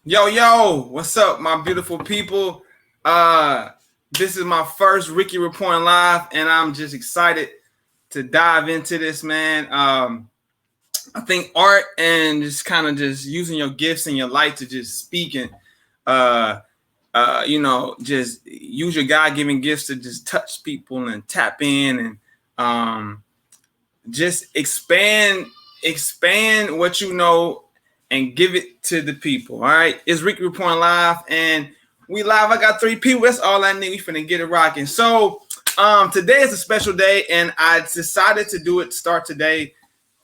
Yo, what's up, my beautiful people? Uh, this is my first Ricky Reporting Live, and I'm just excited to dive into this, man. I think art and just kind of just using your gifts and your light to just speak and, uh, just use your God-given gifts to just touch people and tap in and just expand what you know and give it to the people. All right, it's Ricky Reporting Live, and we live. I got 3 people. That's all I need. We finna get it rocking. So, today is a special day, and I decided to do it. Start today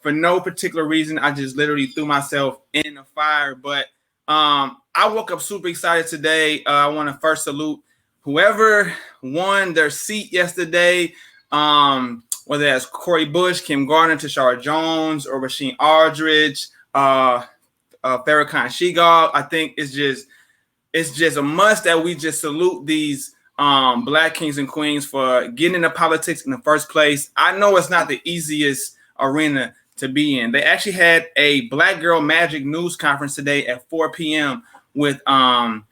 for no particular reason. I just literally threw myself in the fire. But I woke up super excited today. I want to first salute whoever won their seat yesterday. Whether that's Corey Bush, Kim Gardner, Tashara Jones, or Rasheen Aldridge, Farrakhan Shigall. I think it's just a must that we just salute these Black kings and queens for getting into politics in the first place. I know it's not the easiest arena to be in. They actually had a Black Girl Magic news conference today at 4 p.m. with the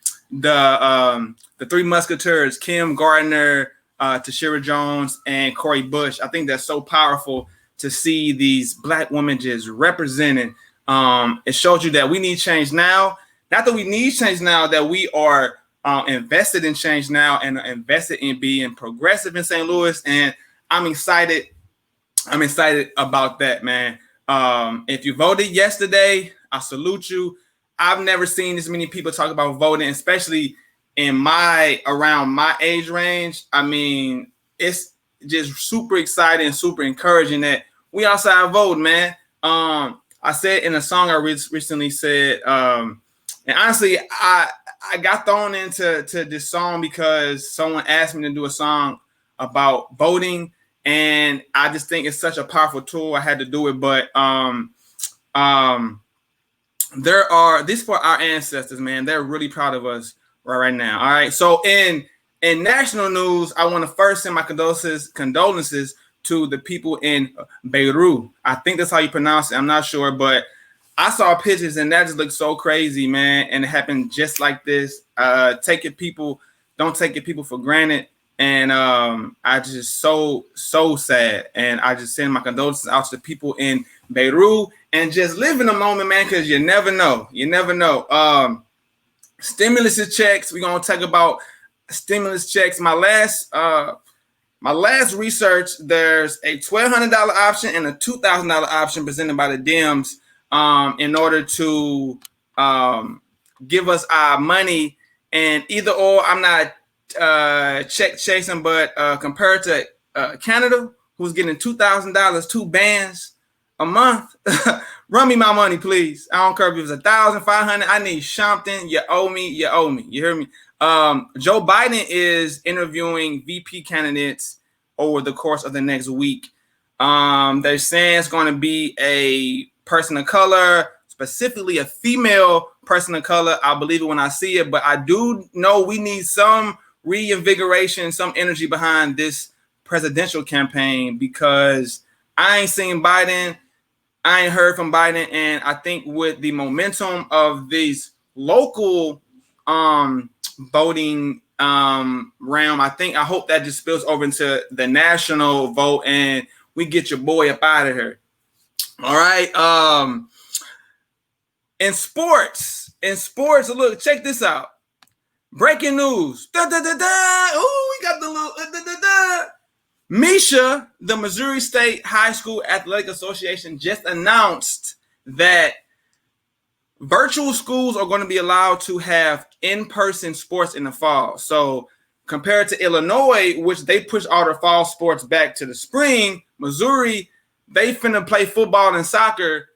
3 Musketeers, Kim Gardner, Tashira Jones, and Corey Bush. I think that's so powerful to see these Black women just represented. It shows you that we need change now. Not that we need change now, that we are invested in change now and invested in being progressive in St. Louis. And I'm excited. I'm excited about that, man. If you voted yesterday, I salute you. I've never seen this many people talk about voting, especially around my age range. I mean, it's just super exciting, super encouraging that we outside voting, man. I said in a song I recently said, and honestly, I got thrown into this song because someone asked me to do a song about voting, and I just think it's such a powerful tool. I had to do it, but there are these for our ancestors, man. They're really proud of us right now. All right. So in national news, I want to first send my condolences to the people in Beirut. I think that's how you pronounce it. I'm not sure, but I saw pictures and that just looked so crazy, man. And it happened just like this. Don't take your people for granted. And I just so sad. And I just send my condolences out to the people in Beirut and just live in the moment, man, because you never know. You never know. Stimulus checks. We're gonna talk about stimulus checks. My last research, there's a $1,200 option and a $2,000 option presented by the Dems in order to give us our money. And either or, I'm not check chasing, but compared to Canada, who's getting $2,000, 2 bands a month, run me my money, please. I don't care if it was 1,500. I need something. You owe me. You hear me? Joe Biden is interviewing VP candidates over the course of the next week. They're saying it's going to be a person of color, specifically a female person of color. I believe it when I see it, but I do know we need some reinvigoration, some energy behind this presidential campaign because I ain't seen Biden. I ain't heard from Biden. And I think with the momentum of these local voting realm, I hope that just spills over into the national vote and we get your boy up out of here. All right. In sports, look, check this out. Breaking news. Ooh, we got the little Misha, the Missouri State High School Athletic Association, just announced that virtual schools are going to be allowed to have in-person sports in the fall. So compared to Illinois, which they push all their fall sports back to the spring, Missouri, they finna play football and soccer,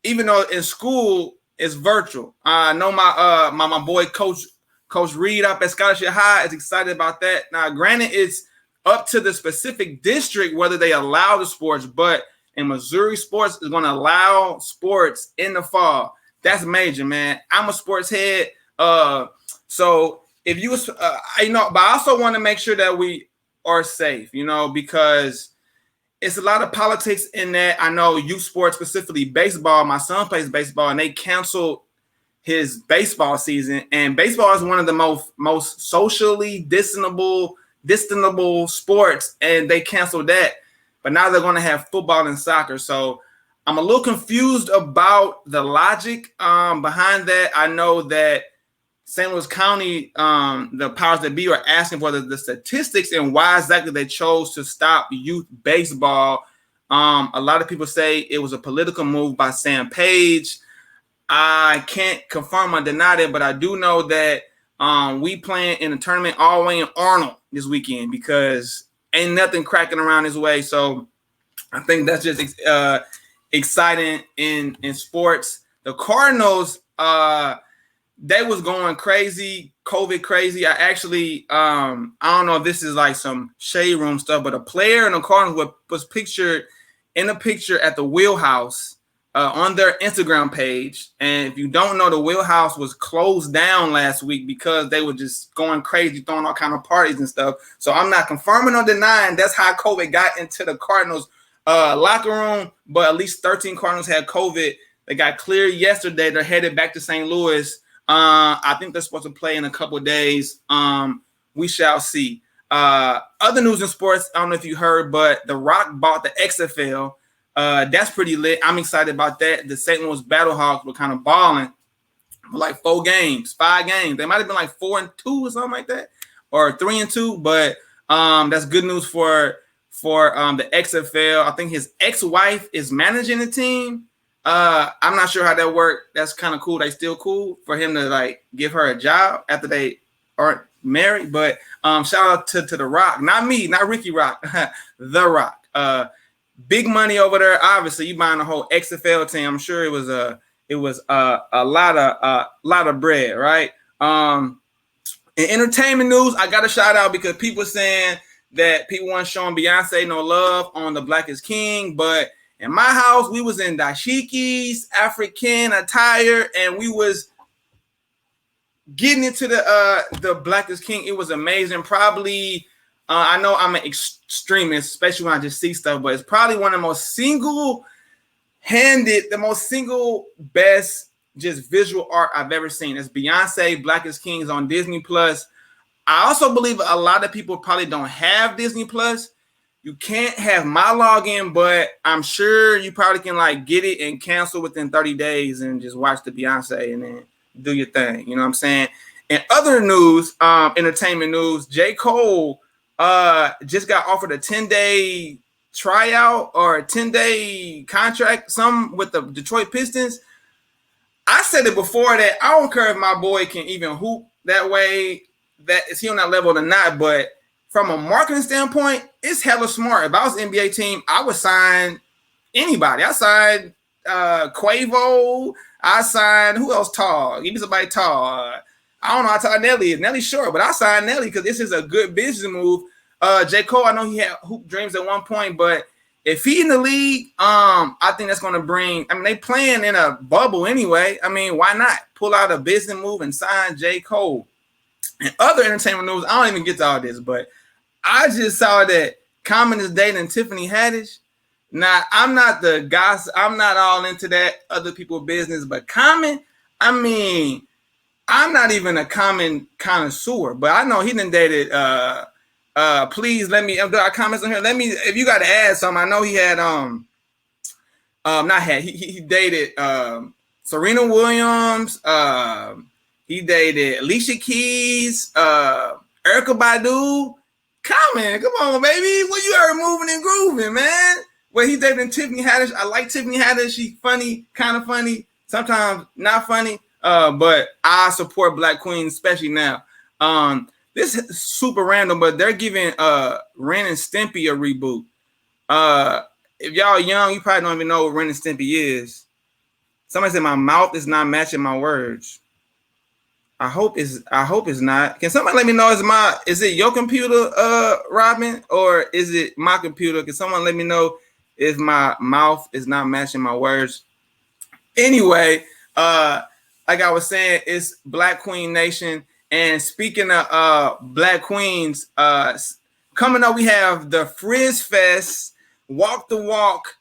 even though in school it's virtual. I know my boy Coach Reed up at Scholarship High is excited about that. Now, granted, it's up to the specific district whether they allow the sports, but in Missouri, sports is going to allow sports in the fall. That's major, man. I'm a sports head, so if you, but I also want to make sure that we are safe, because it's a lot of politics in that. I know youth sports, specifically baseball. My son plays baseball, and they canceled his baseball season, and baseball is one of the most socially distantable sports, and they canceled that. But now they're going to have football and soccer. So I'm a little confused about the logic behind that. I know that St. Louis County, the powers that be, are asking for the statistics and why exactly they chose to stop youth baseball. A lot of people say it was a political move by Sam Page. I can't confirm or deny that, but I do know that we playing in a tournament all the way in Arnold this weekend because ain't nothing cracking around this way. So I think that's just exciting in sports. The Cardinals, they was going crazy, COVID crazy. I actually, I don't know if this is like some shade room stuff, but a player in the Cardinals was pictured in a picture at the Wheelhouse on their Instagram page. And if you don't know, the Wheelhouse was closed down last week because they were just going crazy, throwing all kind of parties and stuff. So I'm not confirming or denying that's how COVID got into the Cardinals locker room, but at least 13 Cardinals had COVID. They got cleared yesterday. They're headed back to St. Louis. I think they're supposed to play in a couple of days. We shall see. Other news in sports, I don't know if you heard, but The Rock bought the XFL. That's pretty lit. I'm excited about that. The St. Louis Battlehawks were kind of balling for like 5 games. They might have been like 4-2 or something like that, or 3-2. But that's good news for the XFL. I think his ex-wife is managing the team. I'm not sure how that worked. That's kind of cool. They still cool for him to like give her a job after they aren't married. But shout out to The Rock, not me, not Ricky Rock, The Rock. Big money over there. Obviously, you buying the whole XFL team. I'm sure it was a lot of bread, right? In entertainment news, I got a shout out because people saying that people weren't showing Beyonce no love on The Black is King, but in my house, we was in dashikis, African attire, and we was getting into the Black is King. It was amazing. Probably, I know I'm an extremist, especially when I just see stuff, but it's probably one of the most single best just visual art I've ever seen. It's Beyonce, Black is King is on Disney Plus. I also believe a lot of people probably don't have Disney Plus. You can't have my login, but I'm sure you probably can like get it and cancel within 30 days and just watch the Beyonce and then do your thing. You know what I'm saying? And other news, entertainment news, J. Cole just got offered a 10-day tryout or a 10-day contract, some with the Detroit Pistons. I said it before that I don't care if my boy can even hoop that way, that is he on that level or not, but from a marketing standpoint, it's hella smart. If I was an NBA team, I would sign anybody. I signed Quavo. I signed who else tall? Give me somebody tall. I don't know how tall Nelly is. Nelly's short, but I signed Nelly because this is a good business move. J. Cole, I know he had hoop dreams at one point, but if he in the league, I think that's going to bring. I mean, they playing in a bubble anyway. I mean, why not pull out a business move and sign J. Cole? And other entertainment news, I don't even get to all this, but I just saw that Common is dating Tiffany Haddish. Now, I'm not the gossip. I'm not all into that other people's business, but Common, I mean, I'm not even a Common connoisseur, but I know he done dated. Please let me. There are comments on here. Let me. If you got to add something, I know he had. Not had. He dated Serena Williams. He dated Alicia Keys. Erykah Badu. Common, come on, baby. Well, you are moving and grooving, man. Well, he dating Tiffany Haddish. I like Tiffany Haddish. She's funny, kind of funny, sometimes not funny. But I support Black Queen, especially now. This is super random, but they're giving Ren and Stimpy a reboot. If y'all young, you probably don't even know what Ren and Stimpy is. Somebody said my mouth is not matching my words. I hope it's not. Can somebody let me know? Is it your computer, Robin, or is it my computer? Can someone let me know if my mouth is not matching my words? Anyway, like I was saying, it's Black Queen Nation. And speaking of Black Queens, coming up, we have the Frizz Fest, Walk the Walk,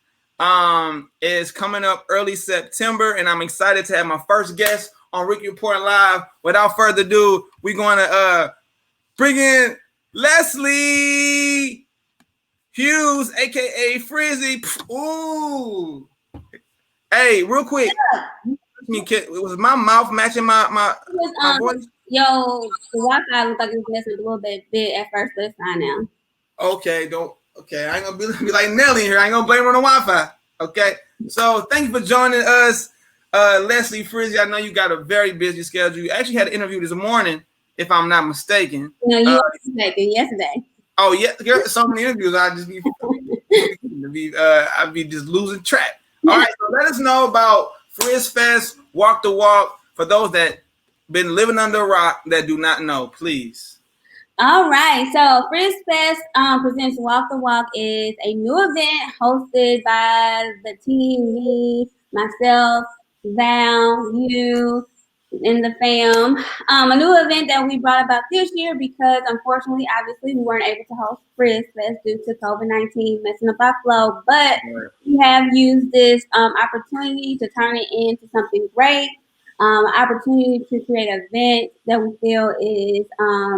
is coming up early September, and I'm excited to have my first guest on Ricky Report Live. Without further ado, we're going to bring in Leslie Hughes, aka Frizzy. Ooh. Hey, real quick. Was my mouth matching my voice? Yo, the Wi-Fi looked like it was messing with a little bit at first, but it's fine now. Okay, I ain't gonna be like Nelly here. I ain't gonna blame her on the Wi-Fi. Okay. So thank you for joining us, Leslie Frizzy. I know you got a very busy schedule. You actually had an interview this morning, if I'm not mistaken. No, you were mistaken yesterday. Oh yeah, so many interviews. I just need to be I'd be just losing track. All right, so let us know about Frizz Fest, Walk the Walk, for those that been living under a rock that do not know, please. All right, so Frizz Fest presents Walk the Walk is a new event hosted by the team, me, myself, Val, you, and the fam. A new event that we brought about this year because unfortunately, obviously, we weren't able to host Frizz Fest due to COVID-19 messing up our flow, but we have used this opportunity to turn it into something great. Opportunity to create an event that we feel is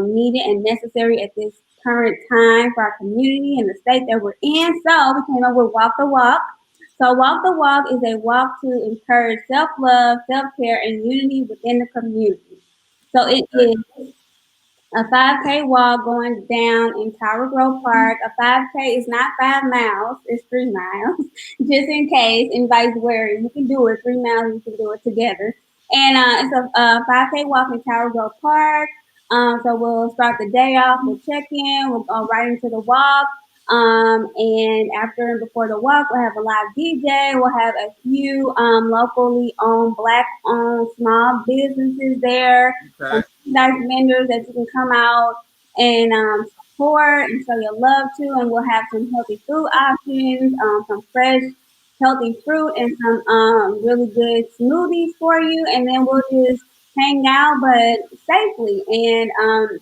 needed and necessary at this current time for our community and the state that we're in. So we came up with Walk the Walk. So Walk the Walk is a walk to encourage self-love, self-care, and unity within the community. So it is a 5K walk going down in Tower Grove Park. A 5K is not 5 miles, it's 3 miles, just in case, and vice versa. You can do it 3 miles, you can do it together. And it's a 5K walk in Tower Grove Park. So we'll start the day off, we'll check in, we'll go right into the walk. And after and before the walk, we'll have a live DJ. We'll have a few locally owned, black owned small businesses there. Okay. Nice vendors that you can come out and support and show your love to. And we'll have some healthy food options, some fresh, healthy fruit, and some really good smoothies for you. And then we'll just hang out, but safely. And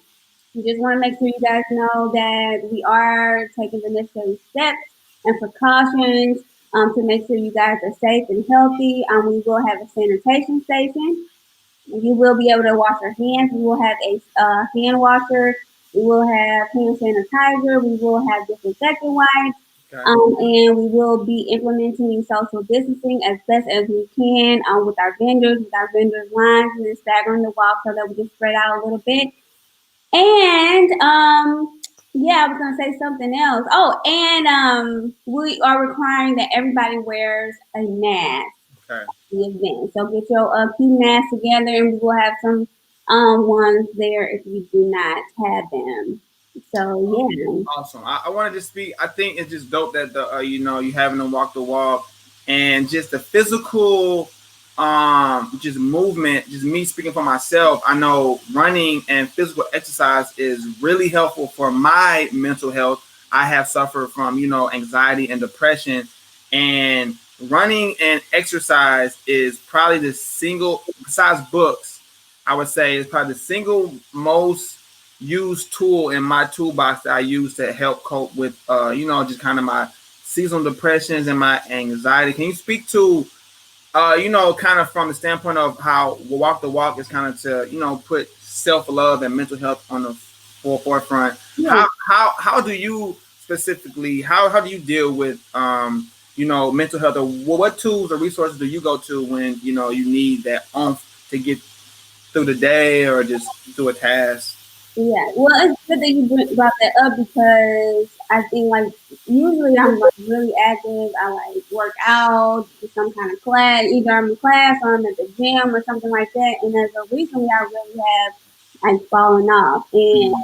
we just want to make sure you guys know that we are taking the necessary steps and precautions to make sure you guys are safe and healthy. We will have a sanitation station. You will be able to wash your hands. We will have a hand washer. We will have hand sanitizer. We will have disinfectant wipes. Okay. And we will be implementing social distancing as best as we can with our vendors lines, and then staggering the walk so that we can spread out a little bit. And yeah, I was gonna say something else. Oh, and we are requiring that everybody wears a mask. Okay. The event. So get your key masks together, and we will have some ones there if you do not have them. So yeah. Awesome. I wanted to speak. I think it's just dope that the you having them walk the walk and just the physical just movement, just me speaking for myself. I know running and physical exercise is really helpful for my mental health. I have suffered from, anxiety and depression, and running and exercise is probably the single, besides books, I would say is probably the single most used tool in my toolbox that I use to help cope with, just kind of my seasonal depressions and my anxiety. Can you speak to kind of from the standpoint of how Walk the Walk is kind of to, put self-love and mental health on the forefront. Yeah. How do you specifically, how do you deal with, mental health, or what tools or resources do you go to when, you need that oomph to get through the day or just do a task? Yeah, well, it's good that you brought that up because I think like usually I'm like really active. I like work out, do some kind of class, either I'm in class or I'm at the gym or something like that. And as of recently, I really have like fallen off. And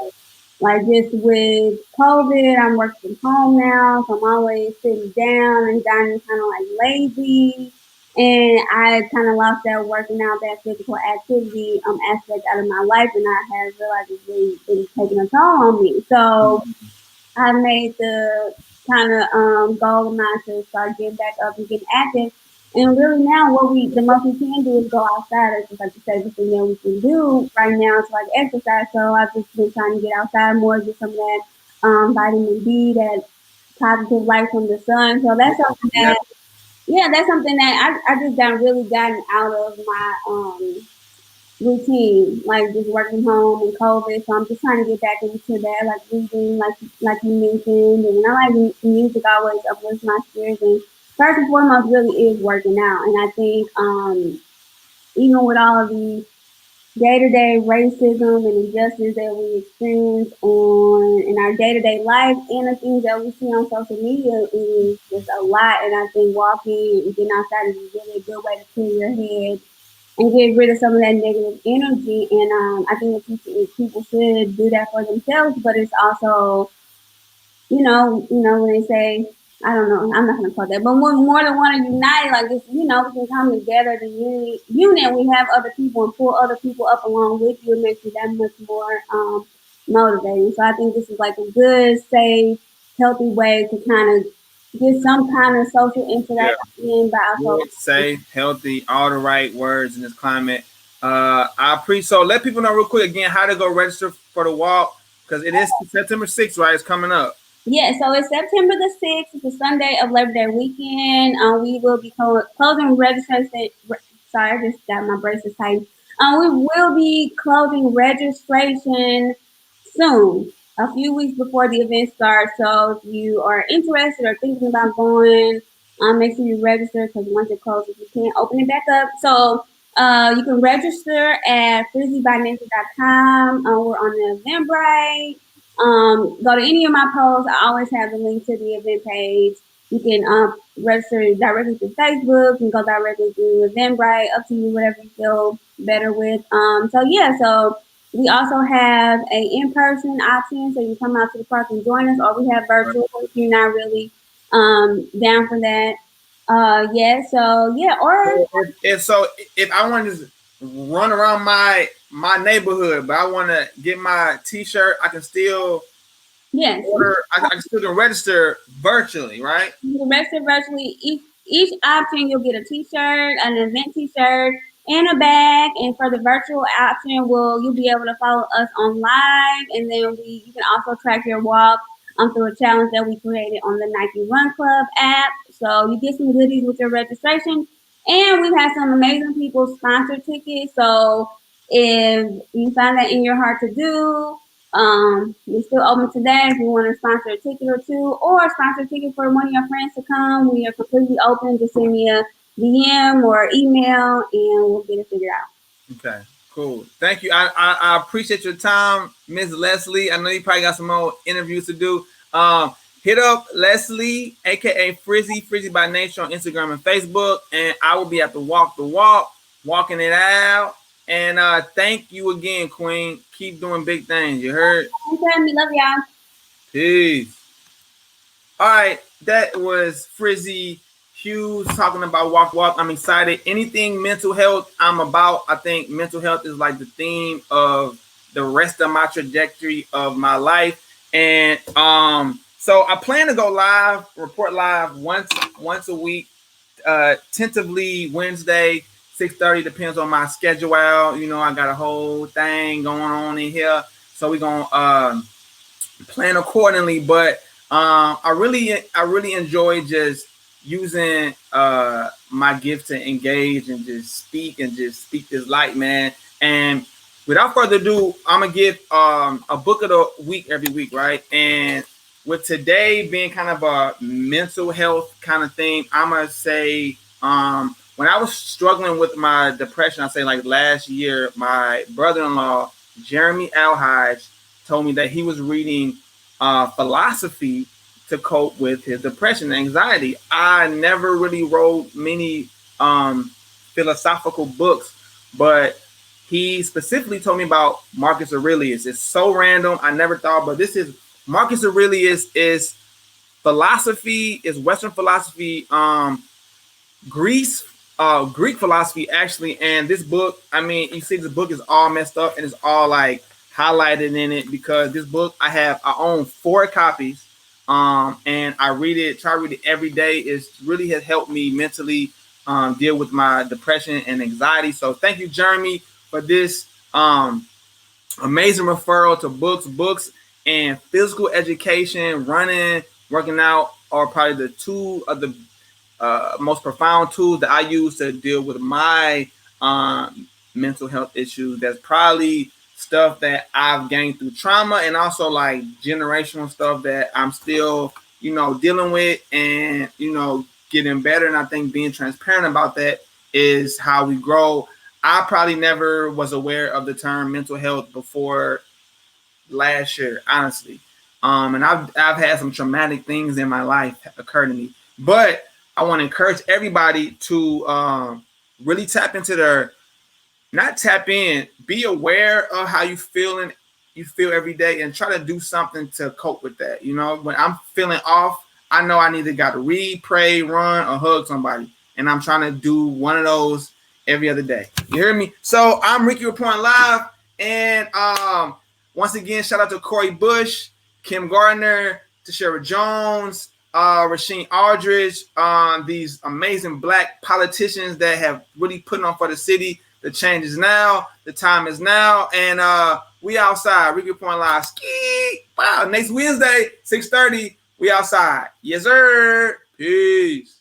like just with COVID, I'm working from home now, so I'm always sitting down and gotten kind of like lazy. And I kind of lost that working out, that physical activity aspect out of my life, and I have realized it's really been taking a toll on me. So I made the kind of goal of mine to start getting back up and getting active. And really now, the most we can do is go outside. It's just like the safest thing that we can do right now to like exercise. So I've just been trying to get outside more, get some of that vitamin D, that positive light from the sun. So that's something that, yeah, that's something that I just gotten out of my routine, like just working home and COVID. So I'm just trying to get back into that, like reading, like you mentioned. And I like music always uplifts my spirits. And first and foremost, really is working out. And I think even with all of the day-to-day racism and injustice that we experience on in our day-to-day life and the things that we see on social media is just a lot. And I think walking and getting outside is really a good way to clear your head and get rid of some of that negative energy. And I think that people should do that for themselves, but it's also, when they say, I don't know, I'm not going to quote that, but when more than one are united, like this, we can come together, the unit, we have other people and pull other people up along with you. It makes you that much more motivating. So I think this is like a good, safe, healthy way to kind of get some kind of social interaction in, but also good, safe, healthy, all the right words in this climate. I appreciate. So let people know real quick again how to go register for the walk because it is September 6th, right? It's coming up. Yeah, so it's September the 6th. It's the Sunday of Labor Day weekend. We will be closing registration. Sorry, I just got my braces tight. We will be closing registration soon, a few weeks before the event starts. So if you are interested or thinking about going, make sure you register because once it closes, you can't open it back up. So you can register at frizzybynature.com. We're on the Eventbrite. Go to any of my posts. I always have the link to the event page. You can register directly through Facebook. You can go directly through Eventbrite. Up to you, whatever you feel better with. So we also have a in-person option, so you come out to the park and join us, or we have virtual if you're not really down for that. Or if I want to run around my neighborhood, but I want to get my T-shirt, I can still yes. order. I can still register virtually, right? You can register virtually. Each option, you'll get a T-shirt, an event T-shirt, and a bag. And for the virtual option, you'll be able to follow us on live, and then you can also track your walk through a challenge that we created on the Nike Run Club app. So you get some goodies with your registration, and we've had some amazing people sponsor tickets. So if you find that in your heart to do, we're still open today if you want to sponsor a ticket or two, or sponsor a ticket for one of your friends to come. We are completely open. Just send me a DM or email, and we'll get it figured out. Okay, cool. Thank you. I appreciate your time, Ms. Leslie. I know you probably got some more interviews to do. Hit up Leslie, aka Frizzy by Nature on Instagram and Facebook, and I will be at the walk, walking it out. And thank you again, Queen. Keep doing big things. You heard? Okay, we love y'all. Peace. All right, that was Frizzy Hughes talking about walk. I'm excited. Anything mental health, I'm about. I think mental health is like the theme of the rest of my trajectory of my life. And so I plan to go live, report live once a week, tentatively Wednesday, 6:30, depends on my schedule. I got a whole thing going on in here. So we're gonna plan accordingly. But I really enjoy just using my gift to engage and just speak this light, man. And without further ado, I'm gonna give a book of the week every week, right? And with today being kind of a mental health kind of thing, I'm gonna say when I was struggling with my depression, I say like last year, my brother-in-law Jeremy Alhage told me that he was reading philosophy to cope with his depression and anxiety. I never really wrote many philosophical books, but he specifically told me about Marcus Aurelius. It's so random. I never thought, but this is Marcus Aurelius is philosophy, is Western philosophy, Greek philosophy actually. And this book, I mean, you see this book is all messed up and it's all like highlighted in it because this book I own 4 copies, and I try to read it every day. It really has helped me mentally deal with my depression and anxiety. So thank you, Jeremy, for this amazing referral to books and physical education. Running, working out are probably the 2 of the most profound tools that I use to deal with my mental health issues. That's probably stuff that I've gained through trauma, and also like generational stuff that I'm still, dealing with, and getting better. And I think being transparent about that is how we grow. I probably never was aware of the term mental health before last year, honestly. And I've had some traumatic things in my life occur to me, but I want to encourage everybody to really tap into not tap in, be aware of how you feel every day, and try to do something to cope with that. When I'm feeling off, I know I either got to read, pray, run, or hug somebody, and I'm trying to do one of those every other day. You hear me? So I'm Ricky reporting live, and once again, shout out to Corey Bush, Kim Gardner, Tashara Jones, Rasheen Aldridge, these amazing Black politicians that have really put on for the city. The change is now. The time is now. And we outside. Ricky Point Live. Ski. Wow. Next Wednesday, 6:30, we outside. Yes, sir. Peace.